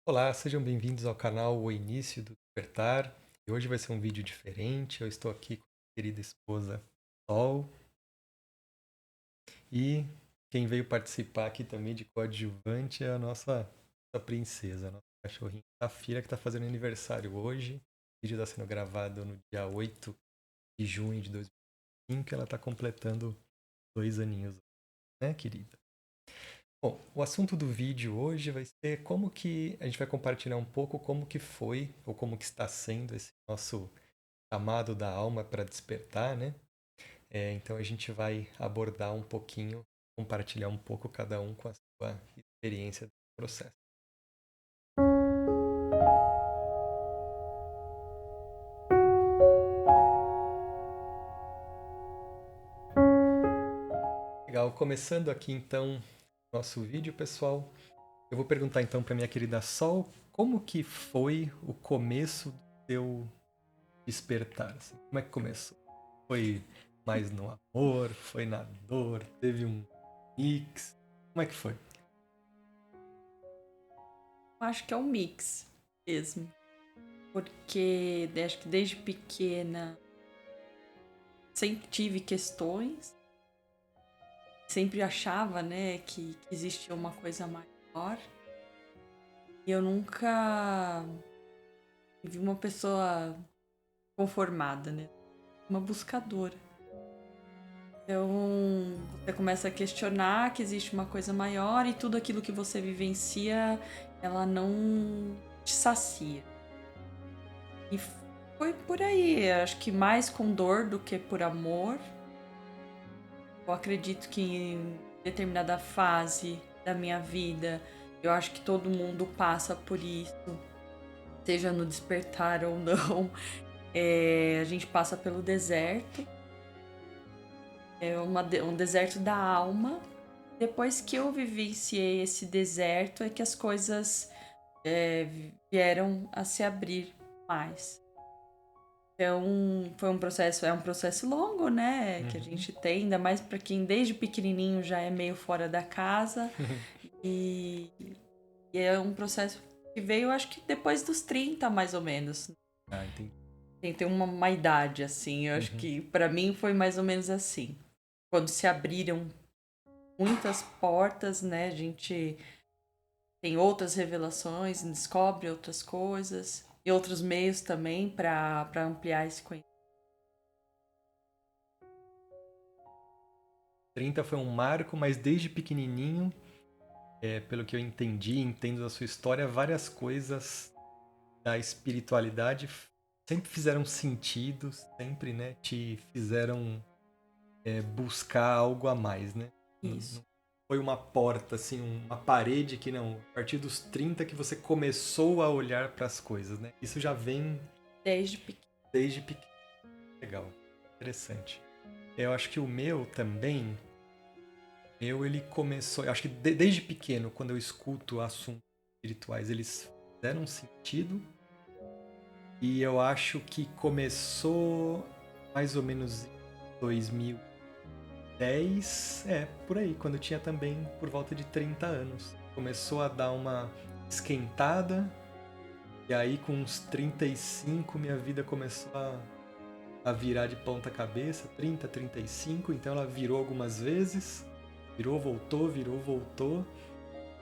Olá, sejam bem-vindos ao canal O Início do Despertar. E hoje vai ser um vídeo diferente. Eu estou aqui com a querida esposa Sol e quem veio participar aqui também de coadjuvante é a nossa princesa, a nossa cachorrinha Safira, que está fazendo aniversário hoje. O vídeo está sendo gravado no dia 8 de junho de 2025. Ela está completando 2 aninhos, né, querida? Bom, o assunto do vídeo hoje vai ser como que a gente vai compartilhar um pouco como que foi ou como que está sendo esse nosso chamado da alma para despertar, né? Então a gente vai abordar um pouquinho, compartilhar um pouco cada um com a sua experiência do processo. Legal, começando aqui então nosso vídeo, pessoal. Eu vou perguntar então para minha querida Sol, como que foi o começo do seu despertar? Assim? Como é que começou? Foi mais no amor? Foi na dor? Teve um mix? Como é que foi? Acho que é um mix mesmo. Porque acho que desde pequena sempre tive questões, sempre achava, né, que existia uma coisa maior. E eu nunca vi uma pessoa conformada, né? Uma buscadora. Então, você começa a questionar que existe uma coisa maior e tudo aquilo que você vivencia, ela não te sacia. E foi por aí, acho que mais com dor do que por amor. Eu acredito que em determinada fase da minha vida, eu acho que todo mundo passa por isso, seja no despertar ou não. A gente passa pelo deserto, um deserto da alma. Depois que eu vivenciei esse deserto, é que as coisas vieram a se abrir mais. Então, é um processo longo, né? Que a Uhum. gente tem, ainda mais para quem desde pequenininho já é meio fora da casa. E, e é um processo que veio, acho que depois dos 30, mais ou menos. Ah, entendi. Tem uma idade, assim. Eu acho Uhum. que para mim foi mais ou menos assim. Quando se abriram muitas portas, né? A gente tem outras revelações, descobre outras coisas. E outros meios também para ampliar esse conhecimento. 30 foi um marco, mas desde pequenininho, pelo que eu entendi, entendo da sua história, várias coisas da espiritualidade sempre fizeram sentido, sempre, né, te fizeram buscar algo a mais, né? Não Isso. foi uma porta, assim, uma parede que não. A partir dos 30 que você começou a olhar para as coisas, né? Isso já vem Desde pequeno. desde pequeno. Legal, interessante. Eu acho que o meu também, ele começou. Eu acho que desde pequeno, quando eu escuto assuntos espirituais, eles fizeram sentido. E eu acho que começou mais ou menos em 2010, por aí, quando eu tinha também por volta de 30 anos. Começou a dar uma esquentada, e aí com uns 35 minha vida começou a virar de ponta cabeça, 30, 35, então ela virou algumas vezes, virou, voltou,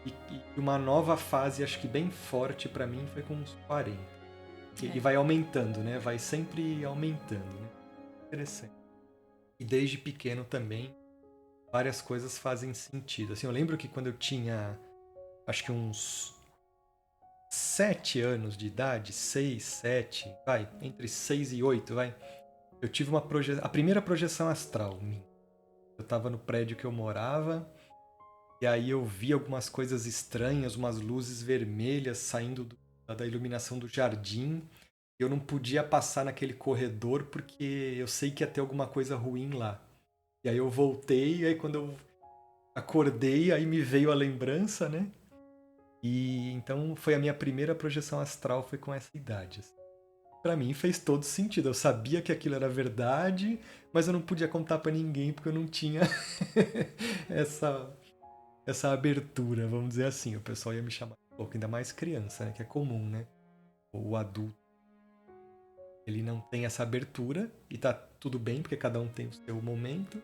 e uma nova fase, acho que bem forte pra mim, foi com uns 40. E É. vai aumentando, né? Vai sempre aumentando, né? Interessante. E desde pequeno também, várias coisas fazem sentido. Assim, eu lembro que quando eu tinha, acho que uns 7 anos de idade, 6, 7, vai, entre 6 e 8, vai. Eu tive a primeira projeção astral minha. Eu tava no prédio que eu morava, e aí eu vi algumas coisas estranhas, umas luzes vermelhas saindo da iluminação do jardim. Eu não podia passar naquele corredor porque eu sei que ia ter alguma coisa ruim lá. E aí eu voltei, e aí quando eu acordei, aí me veio a lembrança, né? E então foi a minha primeira projeção astral, foi com essa idade. Assim. Pra mim fez todo sentido. Eu sabia que aquilo era verdade, mas eu não podia contar pra ninguém porque eu não tinha essa abertura, vamos dizer assim. O pessoal ia me chamar pouco, ainda mais criança, né? Que é comum, né? O adulto, ele não tem essa abertura e tá tudo bem, porque cada um tem o seu momento.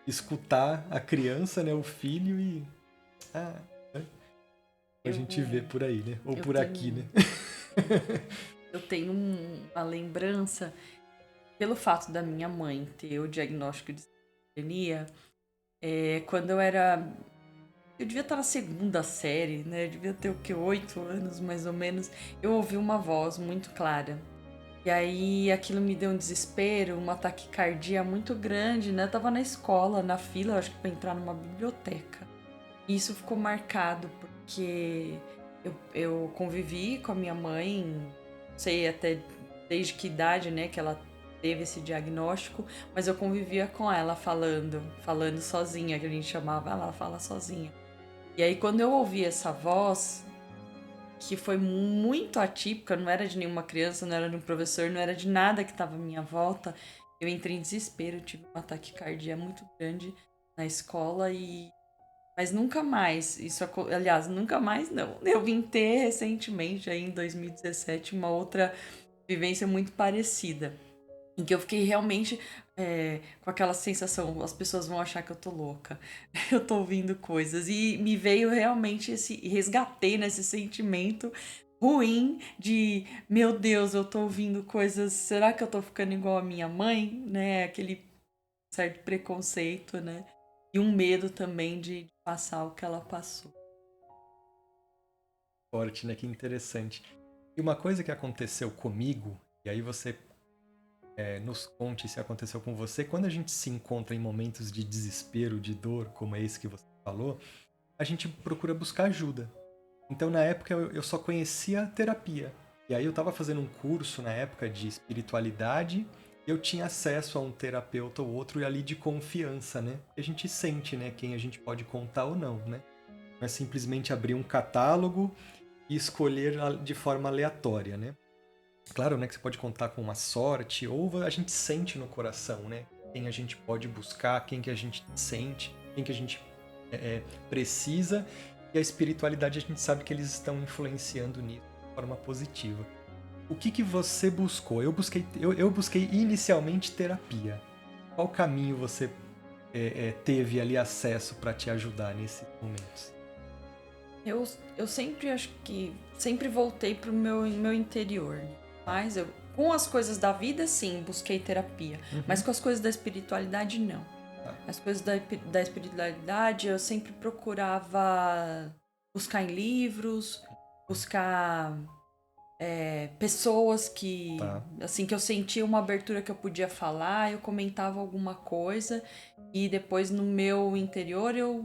Escutar a criança, né? O filho e... Ah, né? A Eu, gente vê por aí, né? Ou eu por aqui, né? tenho, eu tenho uma lembrança, pelo fato da minha mãe ter o diagnóstico de esquizofrenia, quando eu devia estar na segunda série, né? Eu devia ter o quê? 8 anos, mais ou menos. Eu ouvi uma voz muito clara. E aí aquilo me deu um desespero, uma taquicardia muito grande, né? Eu tava na escola, na fila, acho que pra entrar numa biblioteca. E isso ficou marcado porque eu convivi com a minha mãe, não sei até desde que idade, né, que ela teve esse diagnóstico, mas eu convivia com ela falando sozinha, que a gente chamava, ela fala sozinha. E aí quando eu ouvi essa voz, que foi muito atípica, não era de nenhuma criança, não era de um professor, não era de nada que estava à minha volta, eu entrei em desespero, eu tive um ataque cardíaco muito grande na escola mas nunca mais, aliás, nunca mais não. Eu vim ter recentemente, aí em 2017, uma outra vivência muito parecida. Em que eu fiquei realmente com aquela sensação, as pessoas vão achar que eu tô louca, eu tô ouvindo coisas. E me veio realmente resgatei nesse sentimento ruim de, meu Deus, eu tô ouvindo coisas, será que eu tô ficando igual a minha mãe? Né? Aquele certo preconceito, né? E um medo também de passar o que ela passou. Forte, né? Que interessante. E uma coisa que aconteceu comigo, e aí você nos conte se aconteceu com você, quando a gente se encontra em momentos de desespero, de dor, como é esse que você falou, a gente procura buscar ajuda. Então, na época, eu só conhecia a terapia. E aí eu estava fazendo um curso na época de espiritualidade e eu tinha acesso a um terapeuta ou outro e ali de confiança, né? E a gente sente, né, quem a gente pode contar ou não, né? Não é simplesmente abrir um catálogo e escolher de forma aleatória, né? Claro, né, que você pode contar com uma sorte, ou a gente sente no coração, né? Quem a gente pode buscar, quem que a gente sente, quem que a gente precisa. E a espiritualidade, a gente sabe que eles estão influenciando nisso de forma positiva. O que você buscou? Eu busquei inicialmente terapia. Qual caminho você teve ali acesso para te ajudar nesses momentos? Eu sempre acho que sempre voltei pro meu interior, né? Mas com as coisas da vida, sim, busquei terapia. Mas com as coisas da espiritualidade, não. Tá. As coisas da espiritualidade, eu sempre procurava buscar em livros, buscar pessoas Tá. assim, que eu sentia uma abertura que eu podia falar, eu comentava alguma coisa e depois no meu interior eu,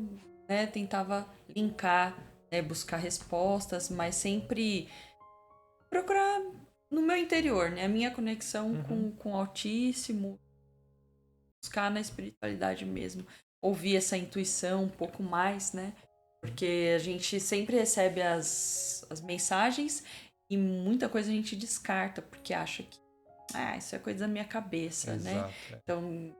né, tentava linkar, né, buscar respostas, mas sempre procurar no meu interior, né, a minha conexão com o Altíssimo, buscar na espiritualidade mesmo, ouvir essa intuição um pouco mais, né? Porque a gente sempre recebe as mensagens e muita coisa a gente descarta, porque acha que isso é coisa da minha cabeça, né? Exato. Então,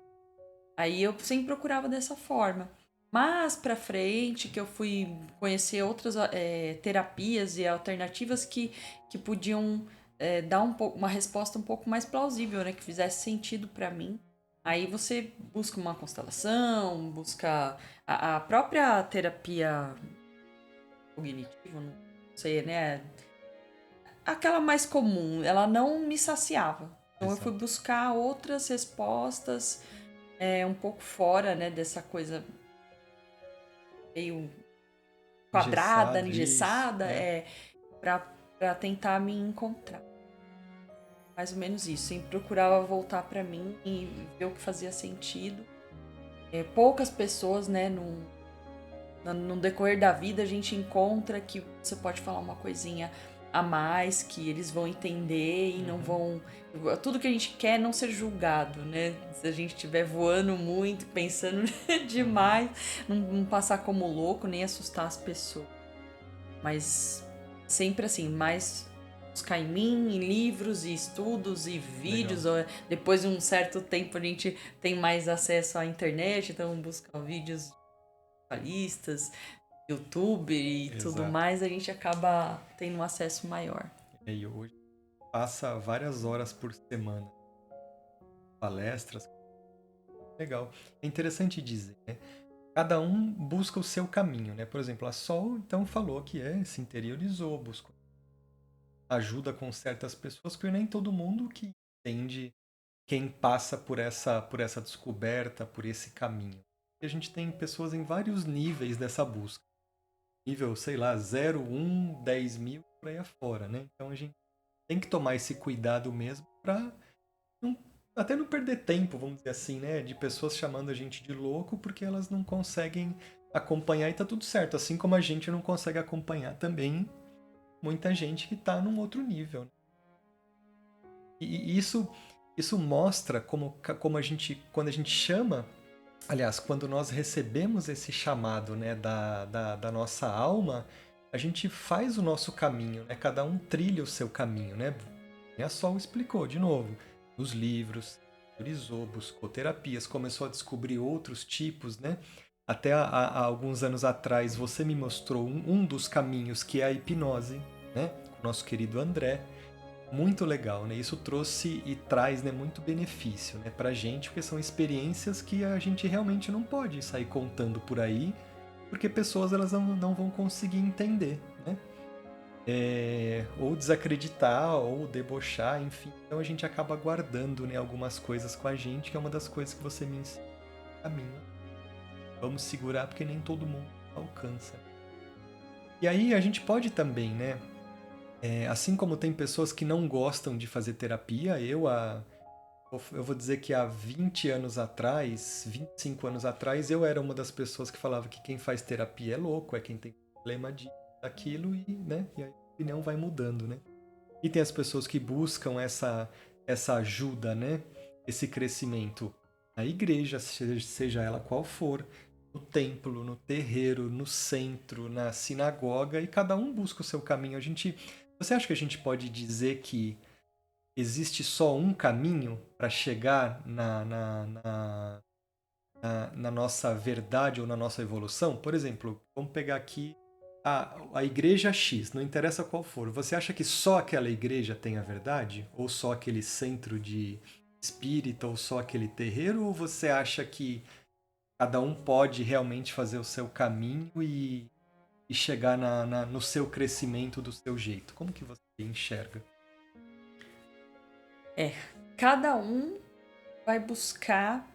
aí eu sempre procurava dessa forma. Mas pra frente, que eu fui conhecer outras terapias e alternativas que podiam dar uma resposta um pouco mais plausível, né? Que fizesse sentido pra mim. Aí você busca uma constelação, busca a própria terapia cognitiva, não sei, né? Aquela mais comum, ela não me saciava. Então eu fui Exato. buscar outras respostas, um pouco fora, né, dessa coisa meio quadrada, Engessado, isso. engessada, pra tentar me encontrar. Mais ou menos isso. Sempre procurava voltar pra mim e ver o que fazia sentido. Poucas pessoas, né, no decorrer da vida a gente encontra que você pode falar uma coisinha a mais, que eles vão entender e não vão... Tudo que a gente quer é não ser julgado, né? Se a gente estiver voando muito, pensando demais, não passar como louco, nem assustar as pessoas. Mas sempre assim, mais buscar em mim, em livros e estudos e vídeos. Depois de um certo tempo a gente tem mais acesso à internet, então buscar vídeos especialistas, YouTube e tudo Exato. mais, a gente acaba tendo um acesso maior. E hoje passa várias horas por semana, palestras, legal. É interessante dizer, né? Cada um busca o seu caminho, né? Por exemplo, a Sol, então, falou que se interiorizou, buscou ajuda com certas pessoas, porque nem todo mundo que entende quem passa por essa descoberta, por esse caminho. E a gente tem pessoas em vários níveis dessa busca. Nível, sei lá, 0, 1, 10 mil, por aí afora, né? Então a gente tem que tomar esse cuidado mesmo para até não perder tempo, vamos dizer assim, né? De pessoas chamando a gente de louco porque elas não conseguem acompanhar e tá tudo certo. Assim como a gente não consegue acompanhar também muita gente que tá num outro nível, né? E isso mostra como a gente, quando a gente chama, aliás, quando nós recebemos esse chamado, né, da nossa alma, a gente faz o nosso caminho, né? Cada um trilha o seu caminho, né? E a Sol explicou de novo, nos livros, teorizou, buscou terapias, começou a descobrir outros tipos, né? Até há alguns anos atrás você me mostrou um dos caminhos que é a hipnose, né? Com o nosso querido André. Muito legal, né? Isso trouxe e traz, né, muito benefício, né, pra gente, porque são experiências que a gente realmente não pode sair contando por aí, porque pessoas elas não vão conseguir entender, né? Ou desacreditar, ou debochar, enfim. Então a gente acaba guardando, né, algumas coisas com a gente, que é uma das coisas que você me ensina no caminho. Vamos segurar, porque nem todo mundo alcança. E aí a gente pode também, né? Assim como tem pessoas que não gostam de fazer terapia, eu vou dizer que há 20 anos atrás, 25 anos atrás, eu era uma das pessoas que falava que quem faz terapia é louco, é quem tem problema daquilo e, né, e a opinião vai mudando, né? E tem as pessoas que buscam essa ajuda, né? Esse crescimento na igreja, seja ela qual for, no templo, no terreiro, no centro, na sinagoga, e cada um busca o seu caminho. Você acha que a gente pode dizer que existe só um caminho para chegar na nossa verdade ou na nossa evolução? Por exemplo, vamos pegar aqui a igreja X, não interessa qual for. Você acha que só aquela igreja tem a verdade? Ou só aquele centro de espírita? Ou só aquele terreiro? Ou você acha que cada um pode realmente fazer o seu caminho e chegar no seu crescimento do seu jeito? Como que você enxerga? Cada um vai buscar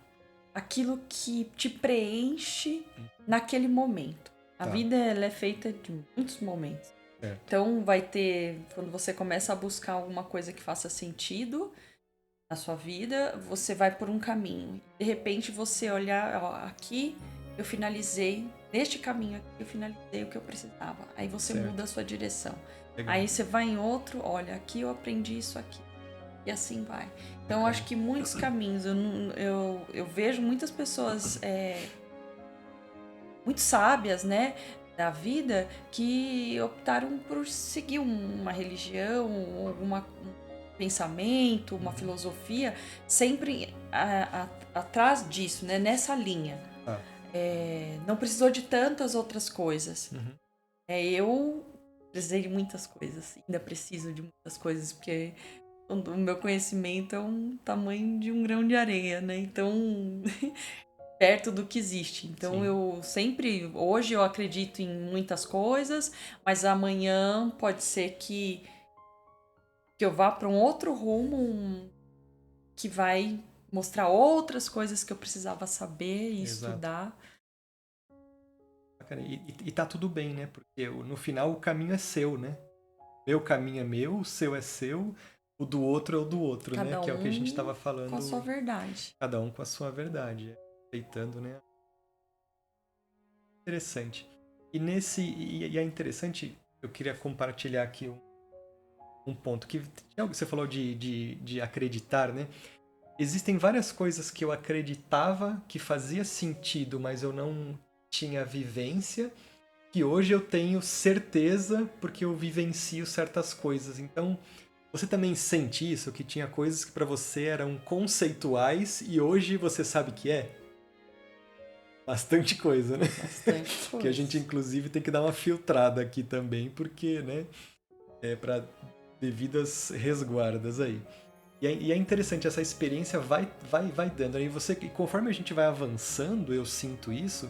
aquilo que te preenche naquele momento. A Tá, vida ela é feita de muitos momentos. certo. Então vai ter, quando você começa a buscar alguma coisa que faça sentido na sua vida, você vai por um caminho. De repente você olhar, ó, aqui eu finalizei, neste caminho aqui eu finalizei o que eu precisava. Aí você muda Certo. a sua direção. Legal. Aí você vai em outro, olha, aqui eu aprendi isso aqui. E assim vai. Então eu acho Bacana. que muitos caminhos. Eu vejo muitas pessoas muito sábias, né? Da vida que optaram por seguir uma religião, um pensamento, uma Uhum. filosofia, sempre atrás disso, né? Nessa linha. Tá. Não precisou de tantas outras coisas. Uhum. Eu precisei de muitas coisas, ainda preciso de muitas coisas, porque o meu conhecimento é um tamanho de um grão de areia, né? Então, perto do que existe. Então, Sim. eu sempre, hoje eu acredito em muitas coisas, mas amanhã pode ser que eu vá para um outro rumo que vai mostrar outras coisas que eu precisava saber e Exato. estudar. Bacana. E tá tudo bem, né? Porque no final o caminho é seu, né? Meu caminho é meu, o seu é seu, o do outro é o do outro, né? Cada Que é o que a gente um estava com a sua falando, verdade. cada um com a sua verdade, respeitando, né? Interessante. E é interessante, eu queria compartilhar aqui um ponto que você falou de acreditar, né? Existem várias coisas que eu acreditava que fazia sentido, mas eu não tinha vivência, que hoje eu tenho certeza porque eu vivencio certas coisas. Então, você também sente isso, que tinha coisas que para você eram conceituais e hoje você sabe que é? Bastante coisa, né? Bastante Que a gente, coisa. inclusive, tem que dar uma filtrada aqui também, porque, né? É para devidas resguardas aí. E é interessante, essa experiência vai dando. Aí você, e conforme a gente vai avançando, eu sinto isso,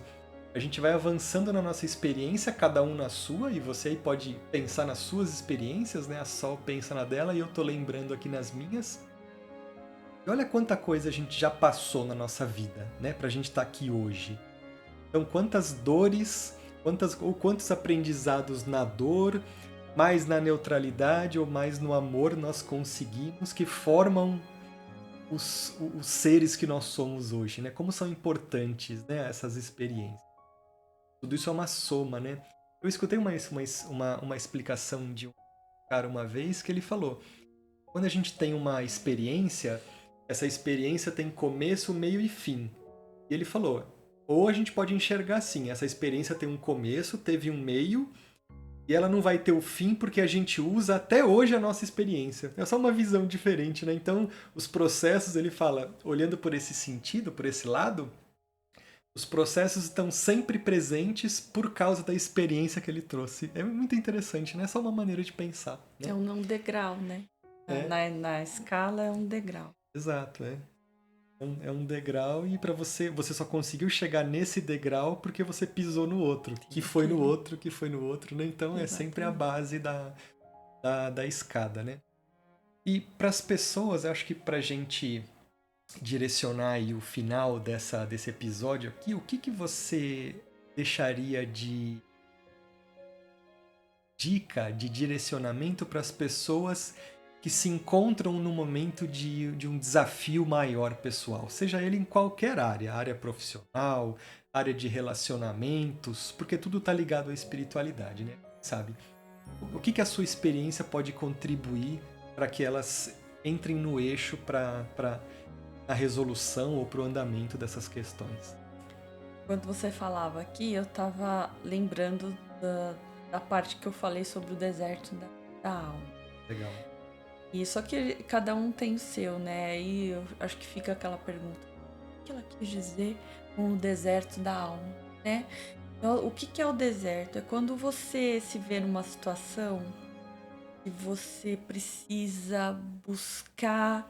a gente vai avançando na nossa experiência, cada um na sua, e você aí pode pensar nas suas experiências, né? A Sol pensa na dela e eu tô lembrando aqui nas minhas. E olha quanta coisa a gente já passou na nossa vida, né? Pra gente estar aqui hoje. Então, quantas dores, quantos aprendizados na dor, mais na neutralidade ou mais no amor nós conseguimos que formam os seres que nós somos hoje, né? Como são importantes, né, essas experiências. Tudo isso é uma soma, né? Eu escutei uma explicação de um cara uma vez que ele falou: quando a gente tem uma experiência, essa experiência tem começo, meio e fim. E ele falou: ou a gente pode enxergar assim, essa experiência tem um começo, teve um meio, e ela não vai ter o fim porque a gente usa até hoje a nossa experiência. É só uma visão diferente, né? Então, os processos, ele fala, olhando por esse sentido, por esse lado, os processos estão sempre presentes por causa da experiência que ele trouxe. É muito interessante, né? É só uma maneira de pensar, É né? um degrau, né? É, Na escala é um degrau. exato, é. É um degrau e para você só conseguiu chegar nesse degrau porque você pisou no outro, que foi no outro, que foi no outro, né? Então é sempre a Exatamente. base da escada, né? E para as pessoas, eu acho que para a gente direcionar aí o final desse episódio aqui, o que você deixaria de dica, de direcionamento para as pessoas que se encontram no momento de um desafio maior pessoal, seja ele em qualquer área profissional, área de relacionamentos, porque tudo está ligado à espiritualidade, né? Sabe? O que a sua experiência pode contribuir para que elas entrem no eixo para a resolução ou para o andamento dessas questões? Quando você falava aqui, eu tava lembrando da parte que eu falei sobre o deserto da alma. Legal. E só que cada um tem o seu, né? E eu acho que fica aquela pergunta: o que ela quis dizer com o deserto da alma, né? Então, o que é o deserto? É quando você se vê numa situação que você precisa buscar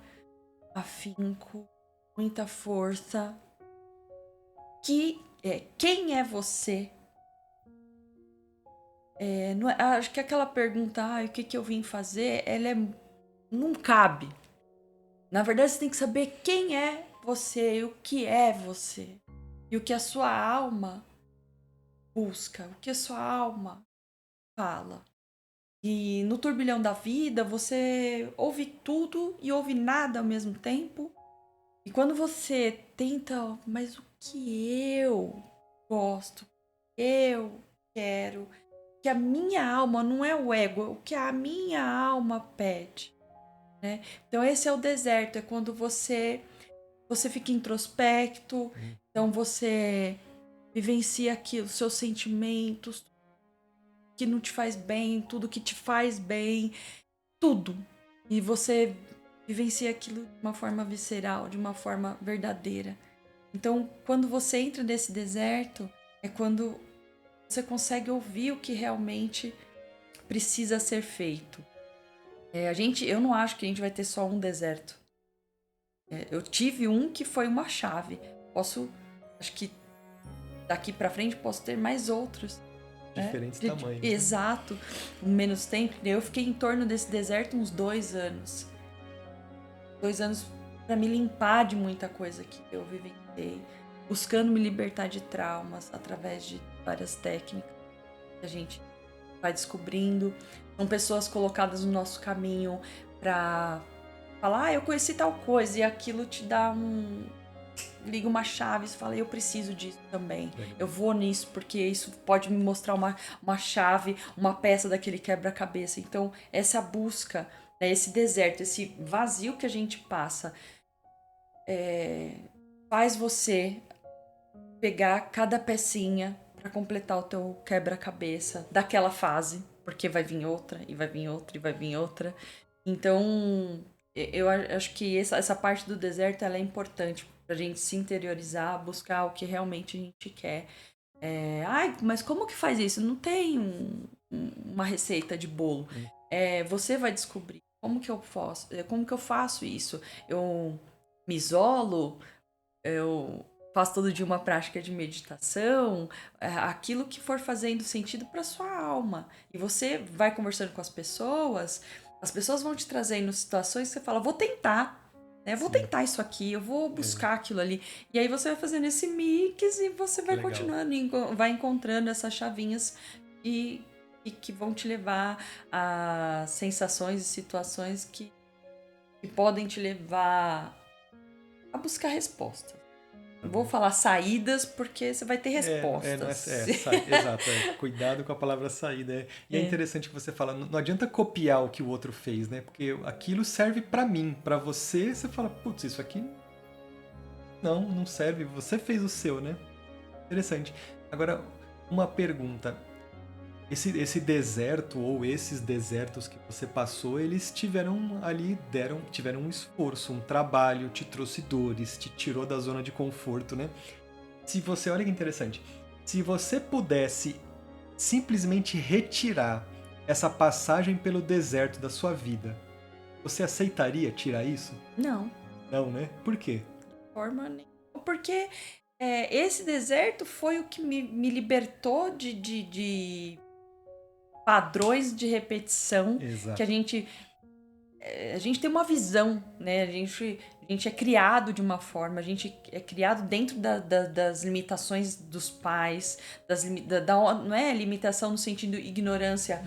afinco, muita força, quem é você? Não é- acho que aquela pergunta, o que eu vim fazer, não cabe. Na verdade, você tem que saber quem é você e o que é você. E o que a sua alma busca, o que a sua alma fala. E no turbilhão da vida, você ouve tudo e ouve nada ao mesmo tempo. E quando você tenta, mas o que eu gosto, eu quero, que a minha alma não é o ego, é o que a minha alma pede, né? Então esse é o deserto, é quando você fica introspecto, então você vivencia aquilo, seus sentimentos, que não te faz bem, tudo que te faz bem, tudo. E você vivencia aquilo de uma forma visceral, de uma forma verdadeira. Então, quando você entra nesse deserto, é quando você consegue ouvir o que realmente precisa ser feito. Eu não acho que a gente vai ter só um deserto. Eu tive um que foi uma chave. Acho que daqui pra frente posso ter mais outros. Diferentes tamanhos, né? Exato, menos tempo. Eu fiquei em torno desse deserto uns 2 anos. 2 anos para me limpar de muita coisa que eu vivenciei, buscando me libertar de traumas através de várias técnicas que a gente vai descobrindo. São pessoas colocadas no nosso caminho para falar, eu conheci tal coisa, e aquilo te dá liga uma chave e fala, eu preciso disso também. Legal. Eu vou nisso porque isso pode me mostrar uma chave, uma peça daquele quebra-cabeça. Então, essa busca, né, esse deserto, esse vazio que a gente passa, faz você pegar cada pecinha para completar o teu quebra-cabeça daquela fase, porque vai vir outra, e vai vir outra, e vai vir outra. Então, eu acho que essa parte do deserto ela é importante pra gente se interiorizar, buscar o que realmente a gente quer. Mas como que faz isso? Não tem uma receita de bolo. Você vai descobrir como que eu faço, como que eu faço isso. Eu me isolo, eu faço todo dia uma prática de meditação, aquilo que for fazendo sentido para sua alma. E você vai conversando com as pessoas vão te trazendo situações que você fala, vou tentar. Né? Vou Sim. tentar isso aqui, eu vou buscar aquilo ali. E aí você vai fazendo esse mix e você vai Legal. continuando, vai encontrando essas chavinhas e que vão te levar a sensações e situações que podem te levar a buscar respostas. Vou falar saídas porque você vai ter respostas. Exato, cuidado com a palavra saída. E é interessante que você fala, não adianta copiar o que o outro fez, né? Porque aquilo serve pra mim, pra você fala, putz, isso aqui não serve, você fez o seu, né? Interessante. Agora, uma pergunta. Esse deserto ou esses desertos que você passou, eles tiveram um esforço, um trabalho, te trouxe dores, te tirou da zona de conforto, né? Olha que interessante, se você pudesse simplesmente retirar essa passagem pelo deserto da sua vida, você aceitaria tirar isso? Não. Não, né? Por quê? De forma nenhuma. Porque esse deserto foi o que me libertou de padrões de repetição. Exato. Que a gente tem uma visão, né? A gente é criado de uma forma, a gente é criado dentro das limitações dos pais, não é limitação no sentido ignorância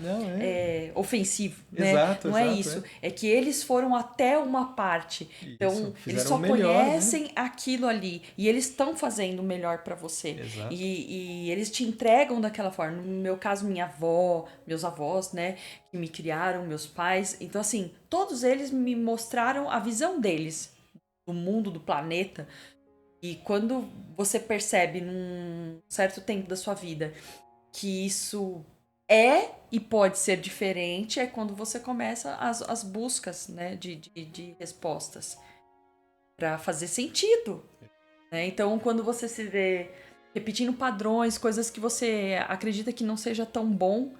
ofensivo, né? Exato, não é isso. É que eles foram até uma parte. Então, eles só conhecem aquilo ali. E eles estão fazendo o melhor para você. Exato. E eles te entregam daquela forma. No meu caso, minha avó, meus avós, né? Que me criaram, meus pais. Então, assim, todos eles me mostraram a visão deles do mundo, do planeta. E quando você percebe num certo tempo da sua vida que isso é e pode ser diferente, é quando você começa as buscas, né, de respostas para fazer sentido. Né? Então, quando você se vê repetindo padrões, coisas que você acredita que não seja tão bom,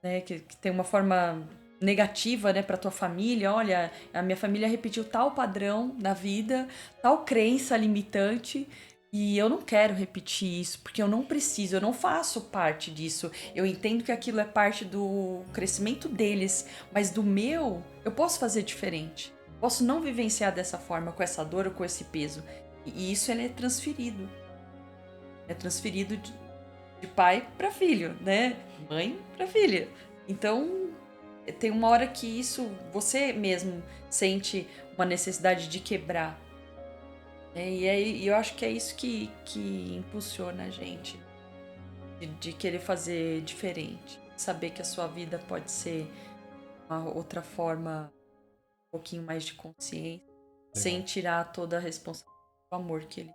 né, que tem uma forma negativa, né, para tua família, olha, a minha família repetiu tal padrão na vida, tal crença limitante, e eu não quero repetir isso, porque eu não preciso, eu não faço parte disso. Eu entendo que aquilo é parte do crescimento deles, mas do meu, eu posso fazer diferente. Posso não vivenciar dessa forma, com essa dor ou com esse peso. E isso ele é transferido. É transferido de pai para filho, né? Mãe para filha. Então, tem uma hora que isso você mesmo sente uma necessidade de quebrar. E eu acho que é isso que impulsiona a gente de querer fazer diferente. Saber que a sua vida pode ser uma outra forma, um pouquinho mais de consciência, sem tirar toda a responsabilidade do amor que eles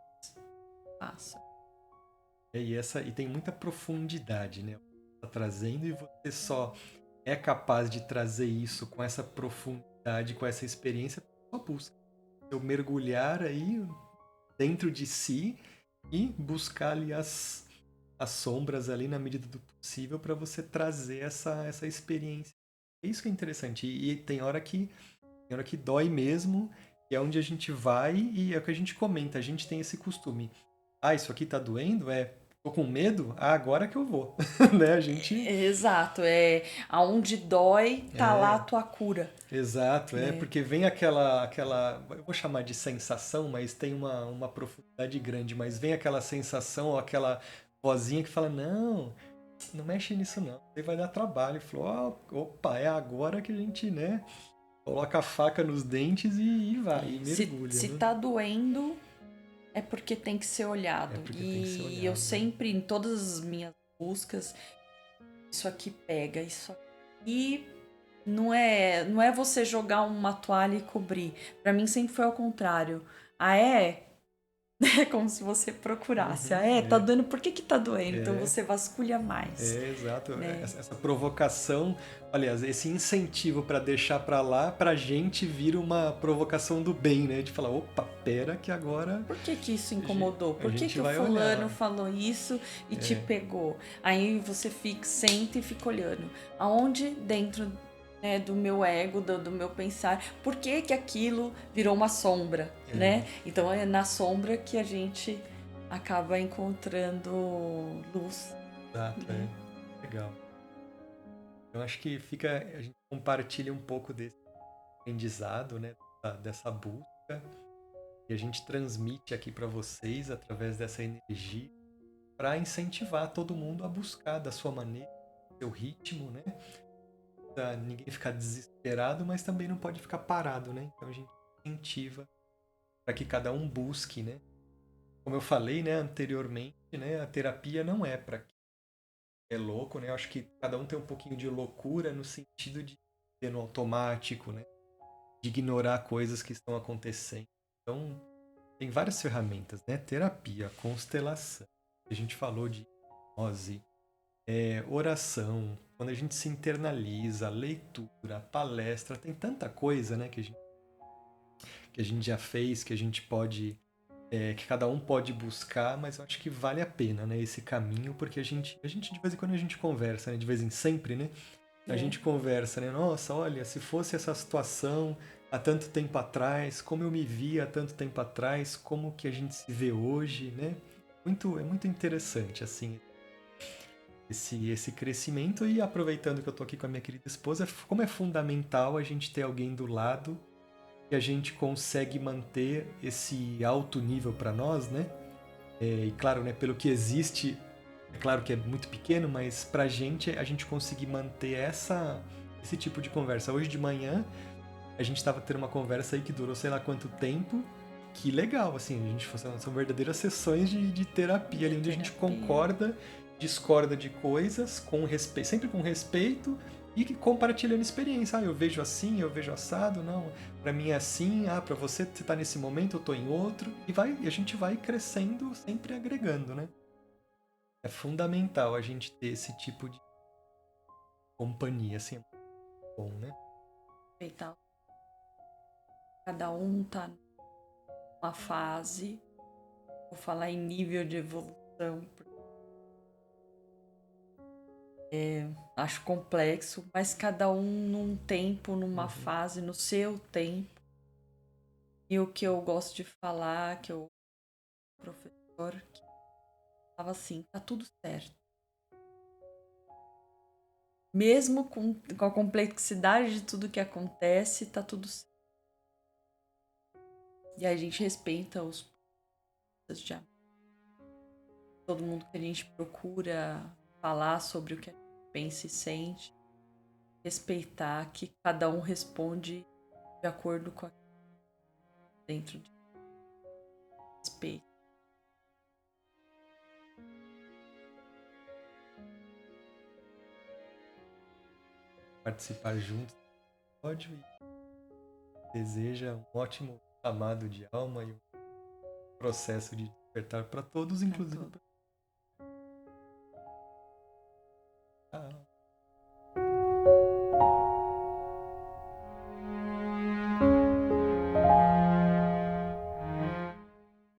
passam. E tem muita profundidade, né? Tá trazendo e você só é capaz de trazer isso com essa profundidade, com essa experiência, só busca. Eu mergulhar aí dentro de si e buscar ali as sombras ali na medida do possível para você trazer essa experiência. É isso que é interessante. E tem hora que dói mesmo, e é onde a gente vai e é o que a gente comenta. A gente tem esse costume. Isso aqui tá doendo? Tô com medo? Agora que eu vou. Né? A gente... Exato, aonde dói, tá lá a tua cura. Exato, porque vem aquela, eu vou chamar de sensação, mas tem uma profundidade grande, mas vem aquela sensação, ou aquela vozinha que fala, não mexe nisso não, aí vai dar trabalho. Falou, opa, é agora que a gente, né, coloca a faca nos dentes e vai, e mergulha. Se né? tá doendo, é porque tem que ser olhado. E eu sempre, em todas as minhas buscas, isso aqui pega, isso aqui não é você jogar uma toalha e cobrir. Pra mim sempre foi ao contrário. É como se você procurasse. Tá É, doendo, por que que tá doendo? Então é. você vasculha mais, Exato. né? Essa provocação, aliás, esse incentivo para deixar para lá, pra gente vira uma provocação do bem, né? De falar, opa, pera que agora Por que que isso incomodou? a Por que gente que o vai fulano olhar. falou isso e te pegou? Aí você senta e fica olhando. Aonde dentro, né, do meu ego, do meu pensar, por que que aquilo virou uma sombra, né? Então é na sombra que a gente acaba encontrando luz. Exato, Né? legal. Eu acho que fica, a gente compartilha um pouco desse aprendizado, né? Dessa busca e a gente transmite aqui para vocês através dessa energia para incentivar todo mundo a buscar da sua maneira, do seu ritmo, né? Pra ninguém ficar desesperado, mas também não pode ficar parado, né? Então a gente incentiva para que cada um busque, né? Como eu falei, né, anteriormente, né, a terapia não é para quem é louco, né? Eu acho que cada um tem um pouquinho de loucura no sentido de ser no automático, né? De ignorar coisas que estão acontecendo. Então, tem várias ferramentas, né? Terapia, constelação. A gente falou de hipnose, oração, quando a gente se internaliza, leitura, palestra, tem tanta coisa, né, que a gente já fez, que a gente pode, que cada um pode buscar, mas eu acho que vale a pena, né, esse caminho, porque a gente de vez em quando a gente conversa, né, de vez em sempre, né, a gente conversa, né, nossa, olha, se fosse essa situação há tanto tempo atrás, como eu me via há tanto tempo atrás, como que a gente se vê hoje, né, é muito interessante, assim, esse crescimento e aproveitando que eu tô aqui com a minha querida esposa, como é fundamental a gente ter alguém do lado que a gente consegue manter esse alto nível para nós, né? E claro, né, pelo que existe, é claro que é muito pequeno, mas pra gente a gente conseguir manter esse tipo de conversa. Hoje de manhã a gente estava tendo uma conversa aí que durou sei lá quanto tempo. Que legal, assim, a gente são verdadeiras sessões de terapia ali, onde a gente concorda, discorda de coisas, com respeito, sempre com respeito e compartilhando experiência. Ah, eu vejo assim, eu vejo assado, não, pra mim é assim, pra você tá nesse momento, eu tô em outro, e a gente vai crescendo, sempre agregando, né? É fundamental a gente ter esse tipo de companhia, assim, é muito bom, né? Respeitar. Cada um tá numa fase, vou falar em nível de evolução, acho complexo, mas cada um num tempo, numa fase, no seu tempo. E o que eu gosto de falar, que eu professor que falava assim, tá tudo certo. Mesmo com a complexidade de tudo que acontece, tá tudo certo. E a gente respeita os de todo mundo que a gente procura falar sobre o que a gente pensa e sente. Respeitar que cada um responde de acordo com a dentro de respeito. Participar junto do episódio e deseja um ótimo amado de alma e um processo de despertar para todos, inclusive para